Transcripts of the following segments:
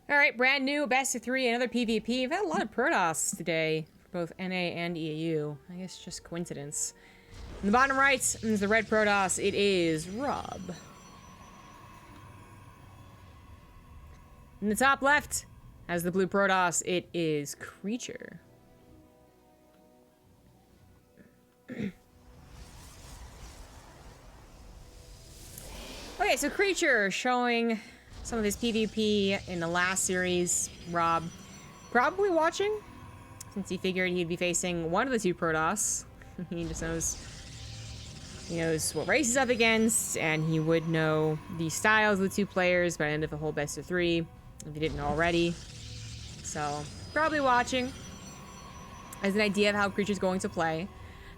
All right, brand new best of 3, another PvP. We've had a lot of Protoss today, for both NA and EU. I guess just coincidence. In the bottom right is the red Protoss. It is Rob. In the top left has the blue Protoss. It is Creature. Okay, so Creature showing some of his PvP in the last series. Rob probably watching, since he figured he'd be facing one of the two Protoss. He just knows what race he's up against, and he would know the styles of the two players by the end of the whole best of 3, if he didn't already. So, probably watching as an idea of how Creature's going to play.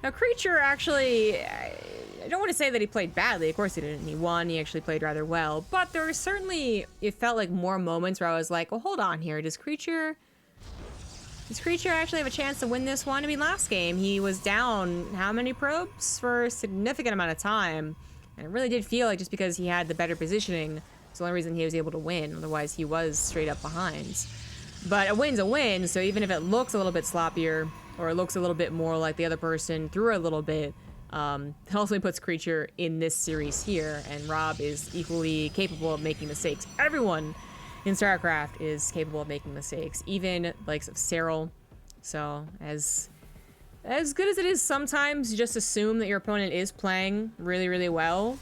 Now, Creature actually, I don't want to say that he played badly. Of course he didn't. He won. He actually played rather well. But there were certainly, it felt like more moments where I was like, well, hold on here. Does Creature actually have a chance to win this one? I mean, last game, he was down how many probes for a significant amount of time. And it really did feel like just because he had the better positioning, it's the only reason he was able to win. Otherwise, he was straight up behind. But a win's a win, so even if it looks a little bit sloppier, or it looks a little bit more like the other person threw a little bit, it also puts Creature in this series here, and Rob is equally capable of making mistakes. Everyone in StarCraft is capable of making mistakes, even likes of Cyril. So, as good as it is sometimes, just assume that your opponent is playing really, really well.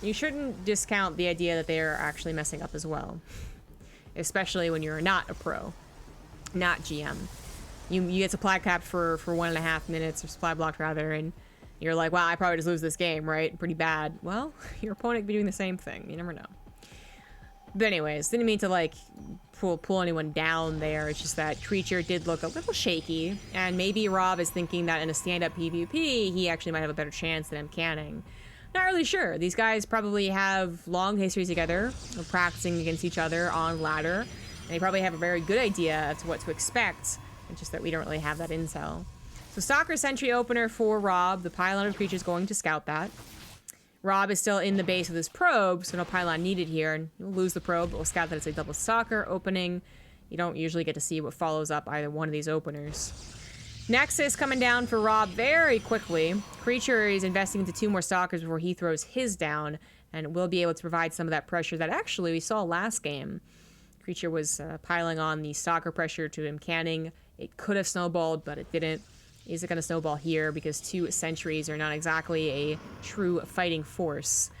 You shouldn't discount the idea that they are actually messing up as well. Especially when you're not a pro, not GM. You get supply capped for 1.5 minutes, or supply blocked rather, and you're like, wow, I probably just lose this game, right? Pretty bad. Well, your opponent could be doing the same thing. You never know. But anyways, didn't mean to like pull anyone down there. It's just that Creature did look a little shaky, and maybe Rob is thinking that in a stand-up PvP, he actually might have a better chance than him canning. Not really sure. These guys probably have long histories together of practicing against each other on ladder, and they probably have a very good idea as to what to expect. It's just that we don't really have that intel. So Stalker Sentry opener for Rob. The pylon of Creature is going to scout that. Rob is still in the base of this probe, so no pylon needed here. And you'll lose the probe, but we'll scout that it's a double Stalker opening. You don't usually get to see what follows up either one of these openers. Nexus coming down for Rob very quickly. Creature is investing into 2 more Stalkers before he throws his down, and will be able to provide some of that pressure that actually we saw last game. Creature was piling on the Stalker pressure to him canning. It could have snowballed, but it didn't. Is it going to snowball here because 2 sentries are not exactly a true fighting force?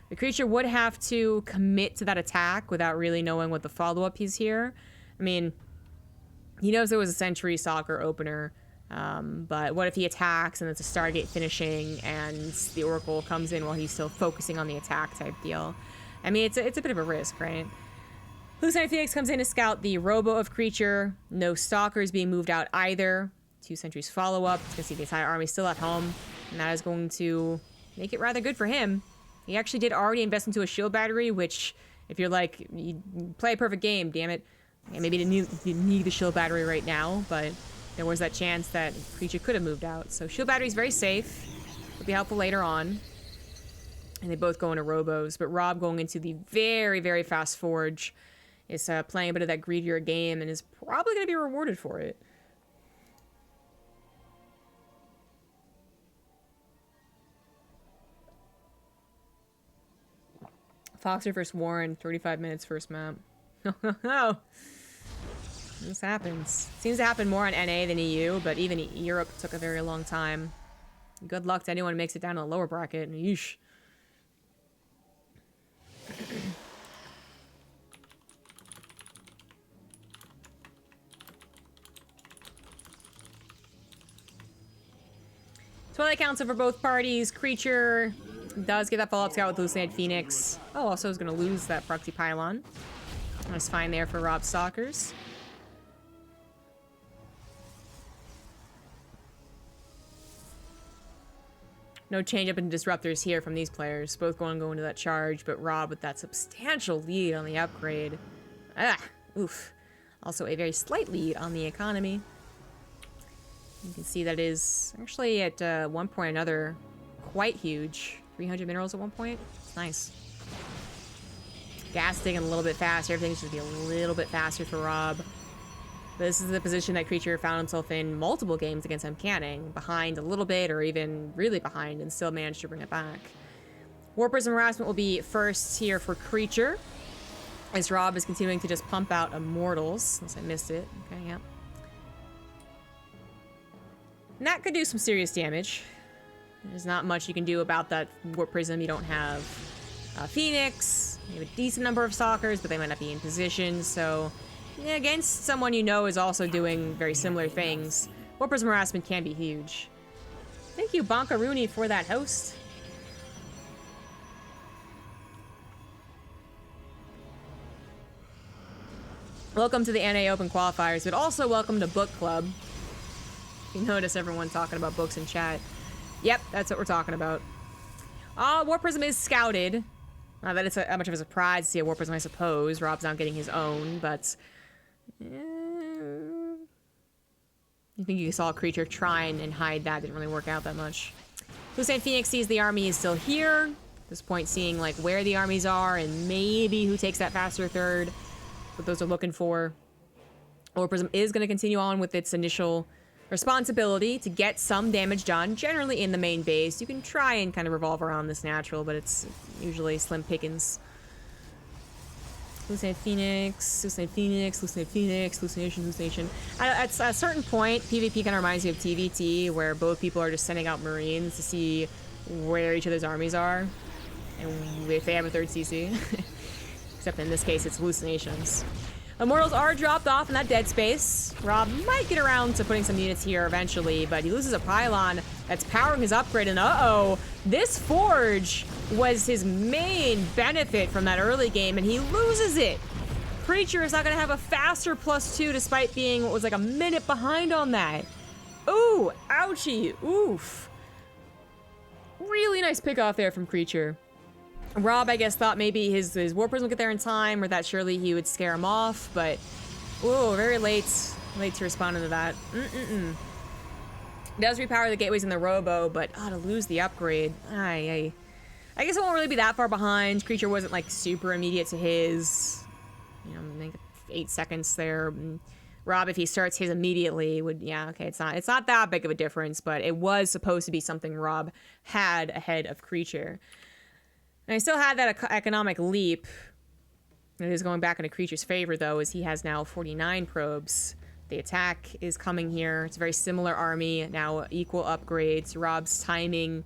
The Creature would have to commit to that attack without really knowing what the follow-up is here. I mean, he knows there was a sentry Stalker opener, but what if he attacks and it's a Stargate finishing and the Oracle comes in while he's still focusing on the attack type deal? I mean, it's a bit of a risk, right? Lucent Phoenix comes in to scout the Robo of Creature. No Stalkers being moved out either. 2 sentries follow up. You can see the entire army still at home, and that is going to make it rather good for him. He actually did already invest into a shield battery, which, if you're like, you play a perfect game, damn it. Yeah, maybe you didn't need the shield battery right now, but there was that chance that Creature could have moved out. So shield battery is very safe. It'll be helpful later on. And they both go into Robos, but Rob going into the very, very fast Forge is playing a bit of that greedier game and is probably going to be rewarded for it. Foxer versus Warren, 35 minutes first map. No. This happens. Seems to happen more on NA than EU, but even Europe took a very long time. Good luck to anyone who makes it down to the lower bracket. Yeesh. Twilight Council for both parties. Creature does get that follow-up scout with Lucent Phoenix. Oh, also is going to lose that proxy pylon. That's fine there for Rob's Stalkers. No change up in disruptors here from these players. Both going to go into that charge, but Rob with that substantial lead on the upgrade. Oof. Also a very slight lead on the economy. You can see that is actually at one point or another quite huge. 300 minerals at one point. It's nice. gas taking a little bit faster. Everything should be a little bit faster for Rob. This is the position that Creature found himself in multiple games against Canning, behind a little bit or even really behind, and still managed to bring it back. Warp Prism Harassment will be first here for Creature, as Rob is continuing to just pump out Immortals, unless I missed it. Okay, yeah. And that could do some serious damage. There's not much you can do about that Warp Prism. You don't have Phoenix. You have a decent number of Stalkers, but they might not be in position, so... yeah, against someone you know is also doing very similar things, Warp Prism Harassment can be huge. Thank you, Bonkaroonie, for that host. Welcome to the NA Open Qualifiers, but also welcome to Book Club. You notice everyone talking about books in chat. Yep, that's what we're talking about. Warp Prism is scouted. Not that it's that much of a surprise to see a Warp Prism, I suppose. Rob's not getting his own, but... you think you saw a Creature try and hide that? Didn't really work out that much. Hussein Phoenix sees the army is still here. At this point, seeing like where the armies are and maybe who takes that faster third. What those are looking for. Warp Prism is going to continue on with its initial responsibility to get some damage done, generally in the main base. You can try and kind of revolve around this natural, but it's usually slim pickings. Hallucinate Phoenix, Hallucinate Phoenix, Hallucinate Phoenix, Hallucination, Hallucination. At a certain point, PvP kind of reminds me of TVT, where both people are just sending out Marines to see where each other's armies are, and if they have a third CC. Except in this case, it's hallucinations. Immortals are dropped off in that dead space. Rob might get around to putting some units here eventually, but he loses a pylon that's powering his upgrade, and uh-oh, this forge was his main benefit from that early game, and he loses it. Creature is not going to have a faster +2 despite being what was like a minute behind on that. Ooh, ouchie, oof. Really nice pick off there from Creature. Rob, I guess, thought maybe his Warp Prism would get there in time, or that surely he would scare him off, but... whoa, very late to respond to that. Does repower the gateways in the Robo, but, to lose the upgrade. I guess it won't really be that far behind. Creature wasn't, like, super immediate to his. You know, I think 8 seconds there. Rob, if he starts his immediately, would, yeah, okay, it's not that big of a difference, but it was supposed to be something Rob had ahead of Creature. And I still had that economic leap. It is going back into Creature's favor, though, as he has now 49 probes. The attack is coming here. It's a very similar army, now equal upgrades. Rob's timing,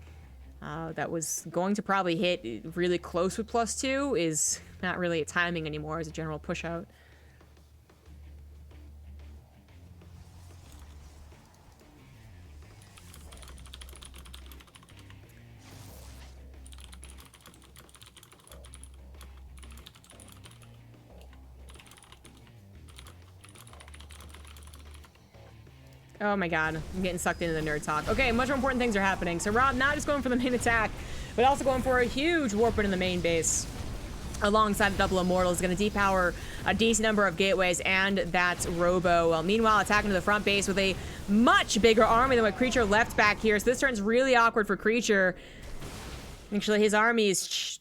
that was going to probably hit really close with +2, is not really a timing anymore as a general push-out. Oh my god, I'm getting sucked into the nerd talk. Okay, much more important things are happening. So Rob not just going for the main attack, but also going for a huge warp in the main base. Alongside the double Immortals, going to depower a decent number of gateways and that Robo. Well, meanwhile, attacking to the front base with a much bigger army than what Creature left back here. So this turn's really awkward for Creature. Actually, his army is...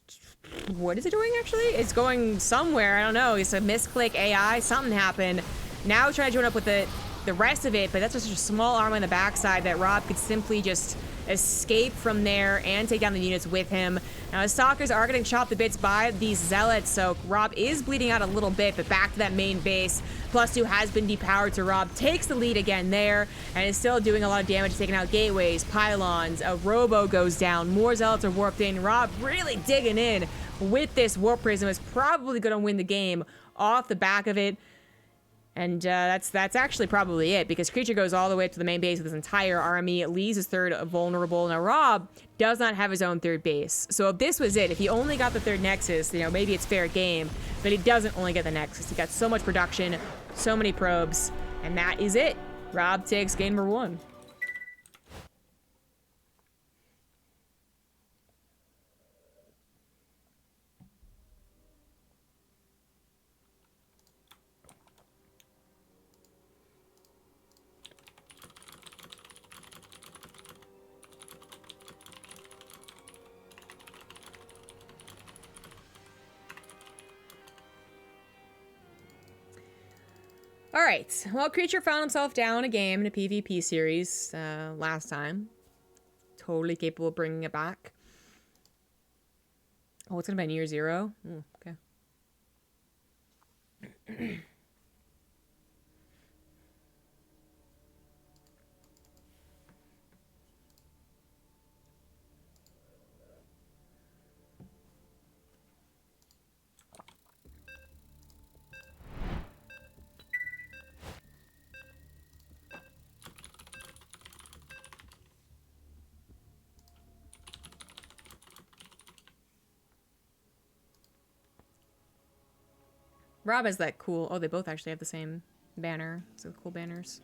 what is it doing, actually? It's going somewhere. I don't know. It's a misclick AI. Something happened. Now trying to join up with the rest of it, but that's just a small arm on the backside that Rob could simply just escape from there and take down the units with him. Now his Stalkers are getting chopped to bits by these Zealots, so Rob is bleeding out a little bit, but back to that main base. +2 has been depowered, so Rob takes the lead again there and is still doing a lot of damage, taking out gateways, pylons. A Robo goes down, more Zealots are warped in. Rob really digging in with this Warp Prism, is probably going to win the game off the back of it. And that's actually probably it, because Creature goes all the way up to the main base with his entire army. Leaves his third vulnerable. Now Rob does not have his own third base. So if this was it, if he only got the third Nexus, you know, maybe it's fair game. But he doesn't only get the Nexus. He got so much production, so many probes, and that is it. Rob takes game number 1. All right. Well, creature found himself down a game in a PvP series last time. Totally capable of bringing it back. Oh, it's going to be near 0? Ooh, okay. Rob has that cool... Oh, they both actually have the same banner. So cool banners.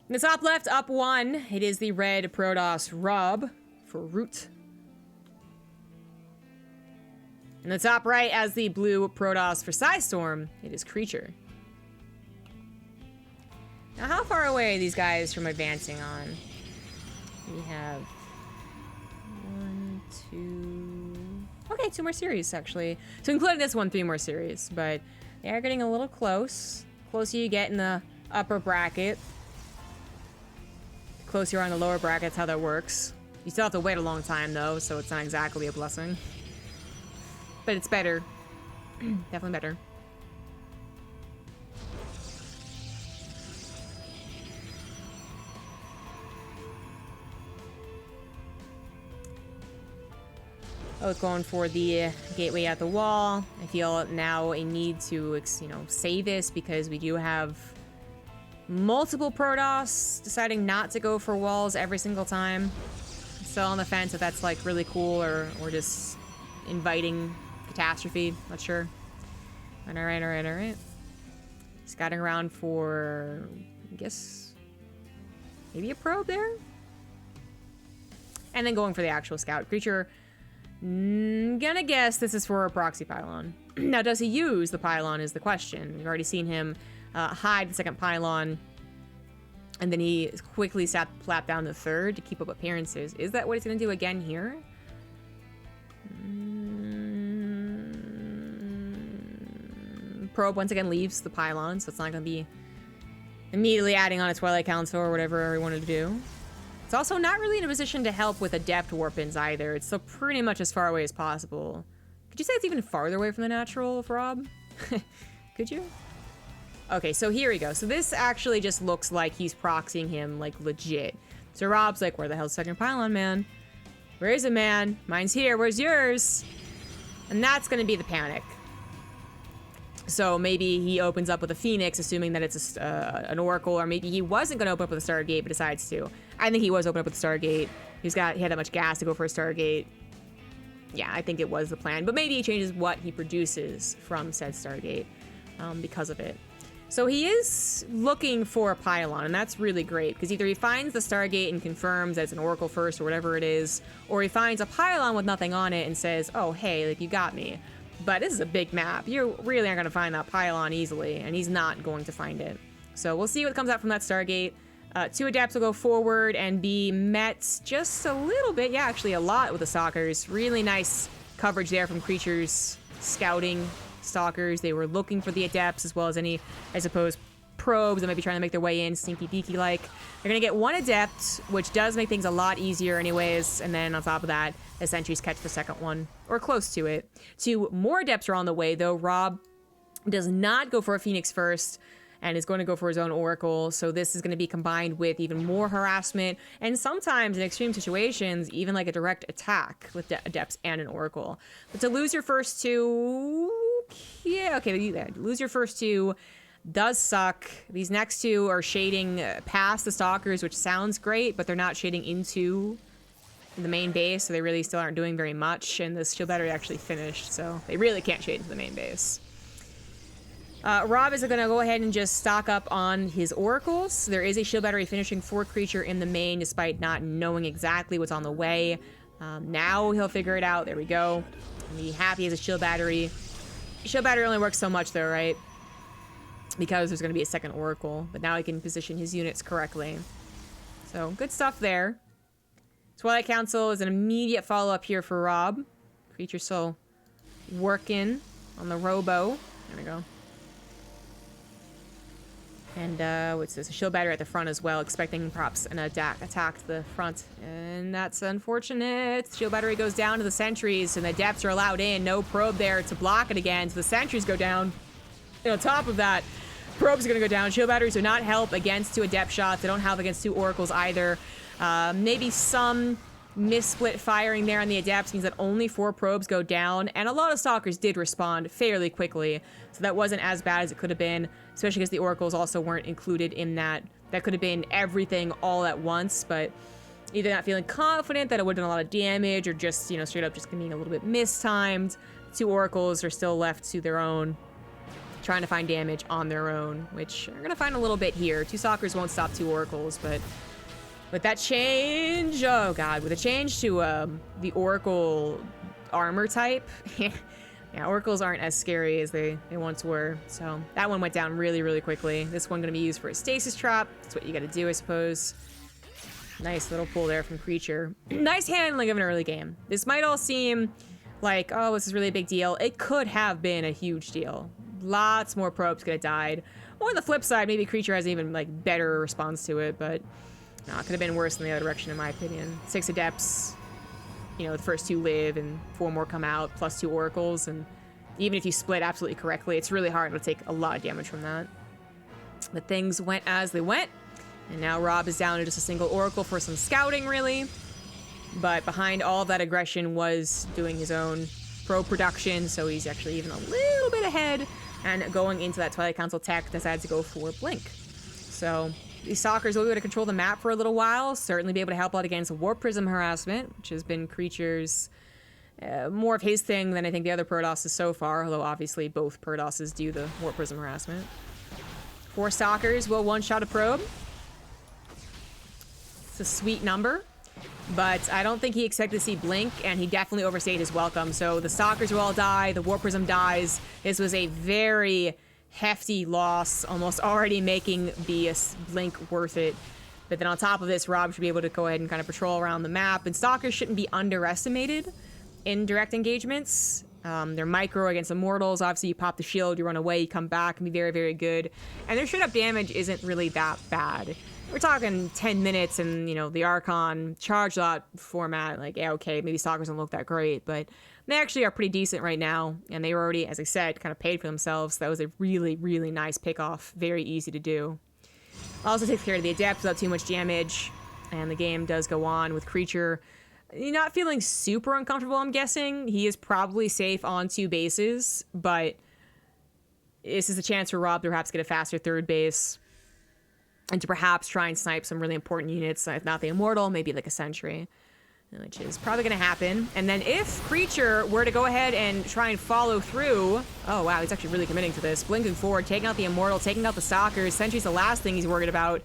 In the top left, up 1, it is the red Protoss Rob for root. In the top right, as the blue Protoss for Psystorm, it is creature. Now, how far away are these guys from advancing on? We have 1, 2... Okay, 2 more series, actually. So including this one, 3 more series. But they are getting a little close. The closer you get in the upper bracket, the closer you are in the lower bracket, that's how that works. You still have to wait a long time, though, so it's not exactly a blessing. But it's better. Definitely better. Oh, it's going for the gateway at the wall. I feel now a need to, save this because we do have multiple Protoss deciding not to go for walls every single time. Still on the fence if that's like really cool or just inviting catastrophe. Not sure. Alright. Scouting around for, I guess, maybe a probe there? And then going for the actual scout. Creature, gonna guess this is for a proxy pylon. Now, does he use the pylon is the question. We've already seen him hide the second pylon, and then he quickly slapped down the third to keep up appearances. Is that what he's gonna do again here? Probe once again leaves the pylon, so it's not gonna be immediately adding on a Twilight Council or whatever he wanted to do. It's also not really in a position to help with adept warp-ins either. It's still pretty much as far away as possible. Could you say it's even farther away from the natural, Rob? Could you? Okay, so here we go. So this actually just looks like he's proxying him, like, legit. So Rob's like, where the hell's second pylon, man? Where is it, man? Mine's here. Where's yours? And that's gonna be the panic. So maybe he opens up with a Phoenix, assuming that it's an Oracle, or maybe he wasn't going to open up with a Stargate, but decides to. I think he was opening up with a Stargate. He had that much gas to go for a Stargate. Yeah, I think it was the plan. But maybe he changes what he produces from said Stargate because of it. So he is looking for a pylon, and that's really great, because either he finds the Stargate and confirms that it's an Oracle first, or whatever it is, or he finds a pylon with nothing on it and says, oh, hey, like, you got me. But this is a big map. You really aren't going to find that pylon easily, and he's not going to find it. So we'll see what comes out from that Stargate. 2 adepts will go forward and be met just a little bit, yeah, actually a lot with the Stalkers. Really nice coverage there from creatures scouting Stalkers. They were looking for the adepts as well as any, I suppose, probes that might be trying to make their way in, sneaky peeky like. They're going to get 1 adept, which does make things a lot easier anyways, and then on top of that, the sentries catch the second one, or close to it. 2 more adepts are on the way, though. Rob does not go for a Phoenix first, and is going to go for his own Oracle, so this is going to be combined with even more harassment, and sometimes in extreme situations, even like a direct attack with adepts and an Oracle. But to lose your first 2... Yeah, okay, lose your first 2... does suck. These next 2 are shading past the Stalkers, which sounds great, but they're not shading into the main base, so they really still aren't doing very much, and this shield battery actually finished, so they really can't shade into the main base. Rob is going to go ahead and just stock up on his Oracles. There is a shield battery finishing for creature in the main, despite not knowing exactly what's on the way. Now he'll figure it out. There we go. And be happy as a shield battery. Shield battery only works so much, though, right? Because there's going to be a second Oracle, but now he can position his units correctly. So, good stuff there. Twilight Council is an immediate follow-up here for Rob. Creature still working on the Robo. There we go. And what's this? A shield battery at the front as well, expecting perhaps an attack to the front. And that's unfortunate. Shield battery goes down to the sentries, and the adepts are allowed in. No probe there to block it again, so the sentries go down. And on top of that, probes are going to go down. Shield batteries do not help against 2 adept shots. They don't help against 2 oracles either. Maybe some missplit firing there on the adepts means that only 4 probes go down, and a lot of stalkers did respond fairly quickly, so that wasn't as bad as it could have been, especially because the oracles also weren't included in that. That could have been everything all at once, but either not feeling confident that it would have done a lot of damage, or just, you know, straight up just being a little bit mistimed. 2 oracles are still left to their own, trying to find damage on their own, which are gonna find a little bit here. 2 stalkers won't stop 2 oracles, but with that change, oh god, with a change to the Oracle armor type, yeah, Oracles aren't as scary as they once were. So that one went down really, really quickly. This one gonna be used for a stasis trap. That's what you gotta do, I suppose. Nice little pull there from Creature. Nice handling of an early game. This might all seem like, oh, this is really a big deal. It could have been a huge deal. Lots more probes could have died. Or on the flip side, maybe Creature has even like better response to it, but no, it could have been worse in the other direction, in my opinion. 6 adepts, you know, the first 2 live, and 4 more come out, plus 2 oracles, and even if you split absolutely correctly, it's really hard to take a lot of damage from that. But things went as they went, and now Rob is down to just a single oracle for some scouting, really. But behind all of that aggression was doing his own pro production, so he's actually even a little bit ahead, and going into that Twilight Council tech, decided to go for Blink. So these stalkers will be able to control the map for a little while, certainly be able to help out against Warp Prism harassment, which has been Creature's more of his thing than I think the other Protosses so far, although obviously both Protosses do the Warp Prism harassment. 4 stalkers will one-shot a probe. It's a sweet number, but I don't think he expected to see Blink, and he definitely overstayed his welcome. So the stalkers will all die, the Warp Prism dies. This was a very hefty loss, almost already making the Blink worth it. But then on top of this, Rob should be able to go ahead and kind of patrol around the map, and stalkers shouldn't be underestimated in direct engagements. They're micro against immortals. Obviously, you pop the shield, you run away, you come back, and be very, very good. And their straight-up damage isn't really that bad. We're talking 10 minutes, and, you know, the Archon charge lot format, like, yeah, okay, maybe stalkers don't look that great, but they actually are pretty decent right now, and they were already, as I said, kind of paid for themselves. That was a really, really nice pick-off. Very easy to do. Also takes care of the Adept without too much damage, and the game does go on with Creature. You're not feeling super uncomfortable, I'm guessing. He is probably safe on 2 bases, but this is a chance for Rob to perhaps get a faster 3rd base, and to perhaps try and snipe some really important units, if not the Immortal, maybe like a Sentry, which is probably going to happen. And then if Creature were to go ahead and try and follow through, oh wow, he's actually really committing to this. Blinking forward, taking out the Immortal, taking out the Stalkers. Sentry's the last thing he's worried about,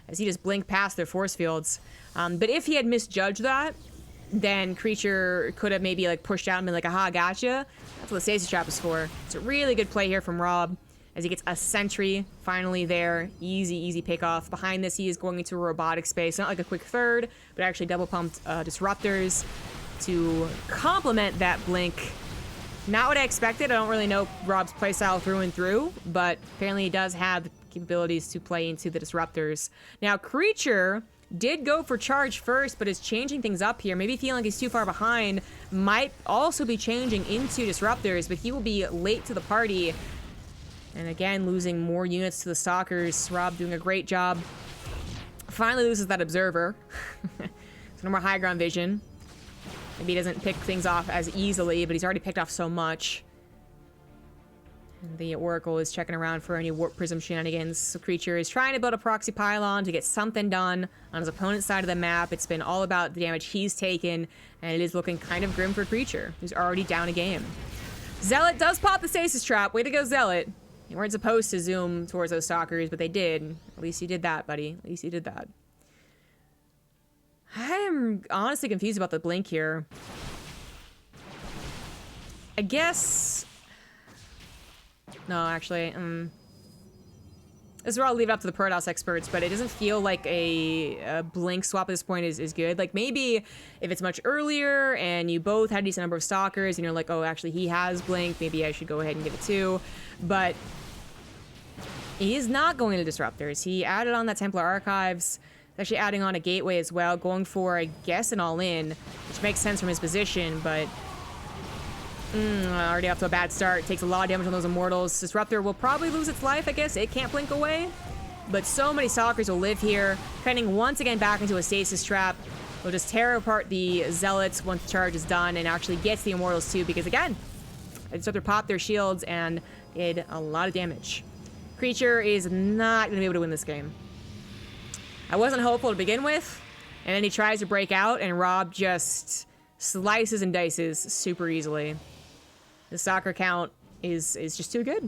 as he just blinked past their force fields. But if he had misjudged that, then Creature could have maybe like pushed out and been like, aha, gotcha. That's what the stasis trap is for. It's a really good play here from Rob, as he gets a Sentry finally there. Easy, easy pick off. Behind this, he is going into a robotic space. Not like a quick 3rd, but actually double pumped Disruptors to complement that blink. Not what I expected. I don't really know Rob's playstyle through and through, but apparently he does have the capabilities to play into the Disruptors. Now, Creature did go for charge first, but is changing things up here. Maybe feeling like he's too far behind. Might also be changing into Disruptors, but he will be late to the party. And again, losing more units to the Stalkers. Rob doing a great job. Finally loses that Observer. So no more high ground vision. Maybe he doesn't pick things off as easily, but he's already picked off so much. And the Oracle is checking around for any Warp Prism shenanigans. So Creature is trying to build a proxy pylon to get something done on his opponent's side of the map. It's been all about the damage he's taken, and it is looking kind of grim for Creature, who's already down a game. Zealot does pop the stasis trap. Way to go, Zealot. You weren't supposed to zoom towards those stalkers, but they did. At least you did that, buddy. At least you did that. I am honestly confused about the blink here. I guess... No, actually, this is where I'll leave it up to the Protoss experts, but it doesn't feel like a blink swap at this point is good. Like, maybe if it's much earlier and you both had a decent number of stalkers and you're like, oh, actually he has blink, maybe I should go ahead and give it 2. But He is not going to Disruptors. He added on that Templar Archives. He's actually adding on a Gateway as well, going for, I guess, an all-in, which makes sense from his position, but already off to a bad start. Takes a lot of damage on those Immortals. Disruptor will probably lose its life, I guess. It can't blink away, but so many Stalkers will live here, cutting once again back into a Stasis Trap. Will just tear apart the Zealots once the charge is done, and actually gets the Immortals too, because again, Disruptor popped their shields and did a lot of damage. Creature is not going to be able to win this game. I wasn't hopeful to begin with, and then he tries to break out, and Rob just slices and dices super easily. The soccer count is just too good.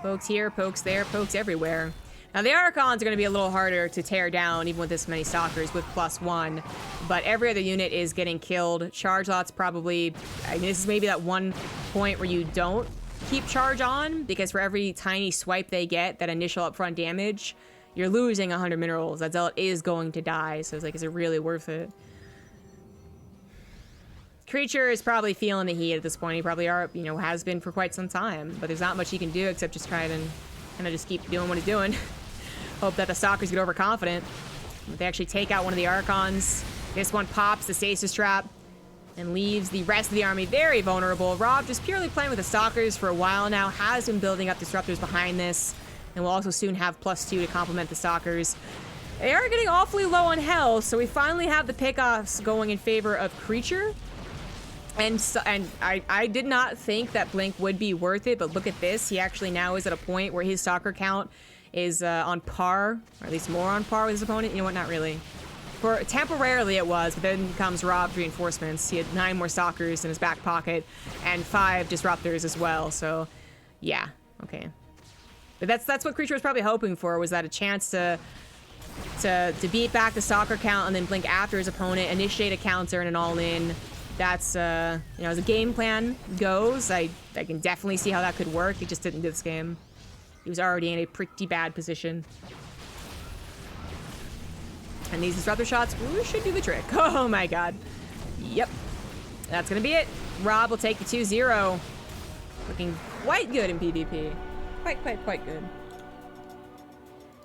Pokes here, pokes there, pokes everywhere. Now the Archons are going to be a little harder to tear down, even with this many Stalkers with +1, but every other unit is getting killed. Charge lots probably, I mean, this is maybe that one point where you don't keep charge on, because for every tiny swipe they get, that initial upfront damage, you're losing 100 minerals. That Zealot is going to die, so it's like, is it really worth it? Creature is probably feeling the heat at this point. He probably has been for quite some time, but there's not much he can do except just try and kind of just keep doing what he's doing. Hope that the Stalkers get overconfident. But they actually take out one of the Archons. This one pops the Stasis Trap and leaves the rest of the army very vulnerable. Rob, just purely playing with the Stalkers for a while now, has been building up Disruptors behind this, and will also soon have +2 to complement the Stalkers. They are getting awfully low on health, so we finally have the pickoffs going in favor of Creature. And I did not think that Blink would be worth it, but look at this. He actually now is at a point where his Stalker count is on par, or at least more on par with his opponent. You know what, not really. For temporarily it was, but then comes Rob's reinforcements. He had 9 more Stalkers in his back pocket, and 5 Disruptors as well, so yeah, okay. But that's what Creature was probably hoping for, was that a chance to beat back the Stalker count and then Blink after his opponent, initiate a counter and an all-in. That's, as a game plan goes, I can definitely see how that could work. It just didn't this game. He was already in a pretty bad position. And these Disruptor shots should do the trick. Oh my god. Yep. That's gonna be it. Rob will take the 2-0. Looking quite good in PvP. Quite good.